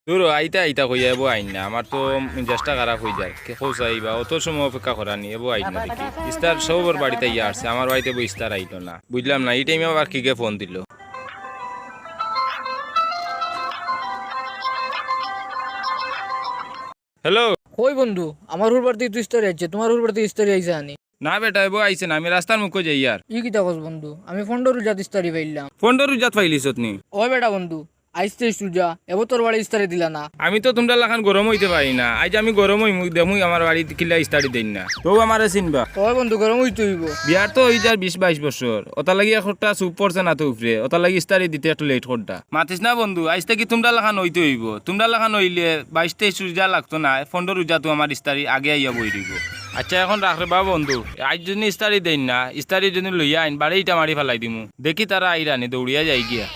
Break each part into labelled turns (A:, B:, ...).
A: তোর আইতা আইতা কইয়া এবো আইন না, আমার তো মেজাজটা খারাপ হয়ে যায়। খোঁজাইবা অত সময় অপেক্ষা করা নি, এবো আইন না দেখি। ইস্তার সবর বাড়িতে ইয়া আসছে, আমার বাড়িতে বই ইস্তার আইলো না, বুঝলাম না। এই টাইমে আবার কিকে ফোন দিল। হ্যালো।
B: কই বন্ধু, আমার হুর বাড়িতে তো ইস্তারি আছে, তোমার হুর বাড়িতে ইস্তারি আইছে আনি?
A: না বেটা, এবো আইছে না, আমি রাস্তার মুখে যাই আর।
B: ই কিতা কস বন্ধু, আমি ফন্ডর জাত ইস্তারি পাইলাম।
A: ফোনটা রুজাত পাইলিস নি?
B: ওই বেটা বন্ধু, আইসতে সুজা এব তোর বাড়ি ইস্তারি দিলা না।
A: আমি তো তোমরা লাখান গরম হইতে পারি না, আজ আমি গরম হই মুখ দেখুই আমার বাড়ি কিলা ইস্তারি দেন না, তো আমারে চিনবা।
B: ওই বন্ধু গরম হইতে হইব।
A: বিয়ার তো ওই যার 20-22 বছর, ওটা লাগি একটা চুপ পড়ছে না তো উপরে, ওটা লাগি ইস্তারি দিতে একটু লেট করতা। মাতিস না বন্ধু, আজ থেকে তোমরা লাখান হইতে হইব। তোমরা লাখান হইলে 22-23 রোজা লাগতো না, 15 রোজা তো আমার ইস্তারি আগে আইয়া বই দিব। আচ্ছা এখন রাখরে বা বন্ধু, আজ যদি ইস্তারি দেন না, ইস্তারি যদি লইয়া আইন বাড়ি ইটা মারি ফেলাই দিমু, দেখি তারা আইরানি দৌড়িয়া যাই গিয়া।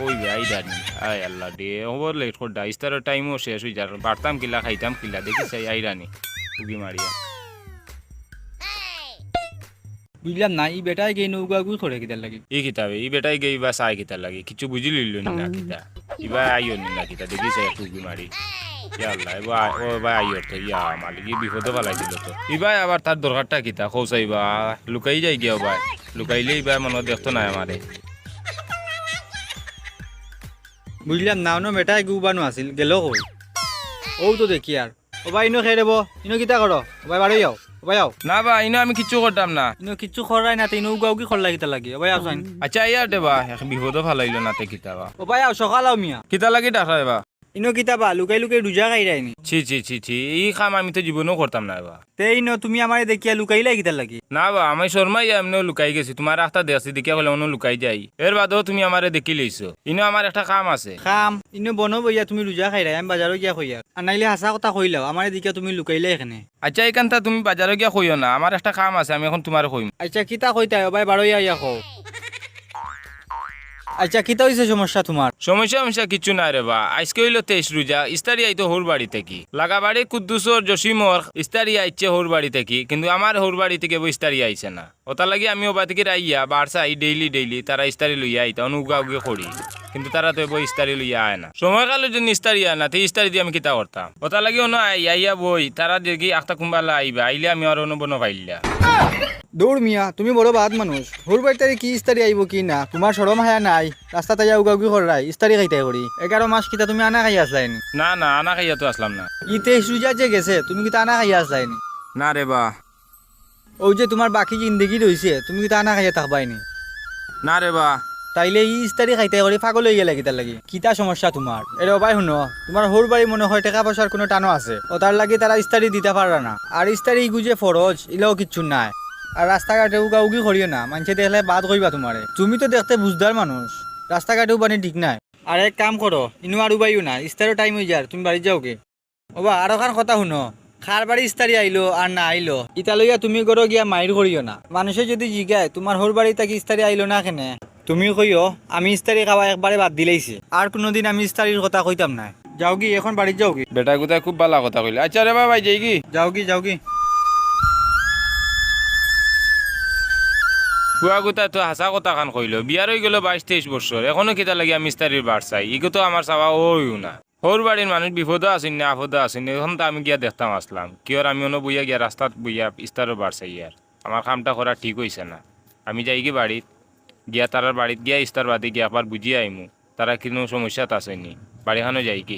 A: ওই ভাই ডানি, আয় আল্লাহ ডে ওভার লেট করতা, ইস্তারের টাইমও শেষ হয়ে যার, বাড়তাম কিলা খাইতাম কিলা, দেখি চাই আইরানি উগি মারিয়া।
C: বুঝলাম না, এই বেটাই গিয়ে নৌকা গুই করে কিতার লাগে।
A: ই কিতাবে ই বেটাই গই বা চাই কিতা লাগে, কিছু বুঝি লইল না কিতা, ইবা আইও নি না কিতা, দেখি চাই উগি মারি। ইয়া আল্লাহ, এবা ও ভাই আইও তো, ইয়া মালিক বিপদে ফেলাই দিল তো। ইবা আবার তার দরকারটা কিতা খোঁচাইবা, লুকাই যাই গিয়া ভাই, লুকাইলে ইবা মনে দেখতো না আমারে।
C: বুঝলাম না, অন্য বেটাই গু বানো আছিল গেল কই? ও তো দেখি আর ও ভাই ইনো খেয়ে দেব, ইনো কিতা করো ও ভাই বাড়ি যাও, ও ভাই যাও।
A: না বা ইনো আমি কিচ্ছু করতাম না।
C: ইনো কিচ্ছু করাই না, ইনো উগাও কি করলা কিতা লাগে? ও ভাই আও সাইন।
A: আচ্ছা ইয়া দেবা, বিপদে ফেলাইলো না তে কিতাবা।
C: ও ভাই আও সকাল আও মিয়া।
A: কিতা লাগি ডাকা এবা?
C: ইনো কিতা বা লুকাই লুকাই রুজা খাই রাইনি।
A: ছি ছি ছি ছি, এই কাম আমি তো জীবনেও করতাম না এবা।
C: তে ইনো তুমি আমারে দেখিয়া লুকাইলাই কিতার লাগে?
A: না বা আমি শর্মাই এমনিও লুকাই গেছি, তোমার রাস্তা দেখছি দেখিয়া হলে অন্য লুকাই যাই, এর বাদেও তুমি আমারে দেখি লইছো। ইনো আমার একটা কাম আছে।
C: খাম ইনো বনো বইয়া তুমি রুজা খাই রাই, আমি বাজারও গিয়া কইয়া আর নাইলে হাসা কথা কইলাও, আমারে দেখিয়া তুমি লুকাইলাই এখানে।
A: আচ্ছা এখানটা তুমি বাজারে গিয়া কইও না, আমার একটা কাম আছে, আমি এখন তোমার কইম।
C: আচ্ছা কিতা কইতাই? ও ভাই বাড়িয়া ইয়া কও। আচ্ছা কিতা হইছে সমস্যা তোমার?
A: সমস্যা সমস্যা কিচ্ছু নাই রে বা, আজকে হইলো 23 রোজা, ইস্তারি আইতো হোর বাড়ি থেকে, লাগা বাড়ি কুদ্দুসর জসিমর ইস্তারি আইছে হোর বাড়ি থেকে, কিন্তু আমার হোর বাড়ি থেকে ইস্তারি আইছে না। ওটা লাগি আমি ওবা থেকে রাইয়া বারসা আই ডেইলি তারা ইস্তারি লইয়া আইতা অনুগা উগে করি, কিন্তু তারা তো ইস্তারি লইয়া আয় না। সময়কালের জন্য ইস্তারি আয় না, তে ইস্তারি দিয়ে আমি কিতা করতাম? ওটা লাগি অন্য আইয়া বই, তারা দেখি আখতা কুম্বালা আইবা, আইলে আমি আর অনুবন পাইলা।
C: দৌড় মিয়া, তুমি বড় বাদ মানুষ, হুর বাড়িতে কি ইস্তারি আইব কি না? তোমার সরম হায়া নাই, রাস্তা তাইয়া উগাউগি করাই ইস্তারি খাইতে করি। 11 মাস কিতা তুমি আনা খাইয়া আসলাইনি?
A: না না, আনা খাইয়া তো আসলাম না।
C: ইতে সুজা যে গেছে, তুমি কিতা আনা খাইয়া আসলাইনি?
A: না রে বা।
C: ওই যে তোমার বাকি জিন্দগি রইছে, তুমি কিতা আনা খাইয়া থাকবাইনি?
A: না রে বা।
C: তাইলে ই ইস্তারি খাইতে করি পাগল হয়ে গেলে কিতার লাগি? কিতা সমস্যা তোমার? এর ভাই শুনো, তোমার হোর বাড়ি মনে হয় টাকা পয়সার কোনো টানো আছে, ও তার লাগি তারা ইস্তারি দিতে পারে না। আর ইস্তারি গুজে ফরজ ইলাও কিচ্ছু নাই। আর রাস্তাঘাটে উগা উগি করিও না, মানুষে দেখলে বাদ কইবা তোমারে। তুমি তো দেখতে বুঝদার মানুষ, রাস্তাঘাটেও বানি ঠিক নাই। আর এক কাম করো, ইনু আর উবাইও না, ইস্তারও টাইম হয়ে যার, তুমি বাড়ি যাও কে। ওবা আর ওখান কথা শুনো, খার বাড়ি ইস্তারি আইলো আর না আইলো ইতা লইয়া তুমি গরো গিয়া মাইর করিও না। মানুষে যদি জিগায় তোমার হোর বাড়ি তাকে ইস্তারি আইলো না কেনে, তুমি কইও আমি ইস্তারি খাওয়া একবারে বাদ দিলেইছি, আর কোনোদিন আমি ইস্তারির কথা কইতাম না। যাও কি এখন বাড়ি যাও কি?
A: বেটা কোথায় খুব ভালো কথা কইলে। আচ্ছা রে বাবা যাই কি?
C: যাও কি যাও কি?
A: বুয়া গোতা তো হাসা কথা খান কইল, বিয়ার হয়ে গেল 22-23 বছর, এখনো কিতা লাগে আমি ইস্তারির বার চাই, ইগো তো আমার চাওয়া ওইও না। হোর বাড়ির মানুষ বিপদও আসেন না আপদও আসেন, এখন তো আমি গিয়া দেখতাম আসলাম, কি আর আমি অন্য বইয়া গিয়া রাস্তাত বইয়া ইস্তারের বার চাই, আর আমার কামটা করা ঠিক হইছে না। আমি যাই কি বাড়িত গিয়া তারার বাড়িত গিয়া ইস্তার বাদে গিয়া আবার বুঝিয়ে আইমু তারা কোনো সমস্যাত আসেনি, বাড়িখানো যাই কি।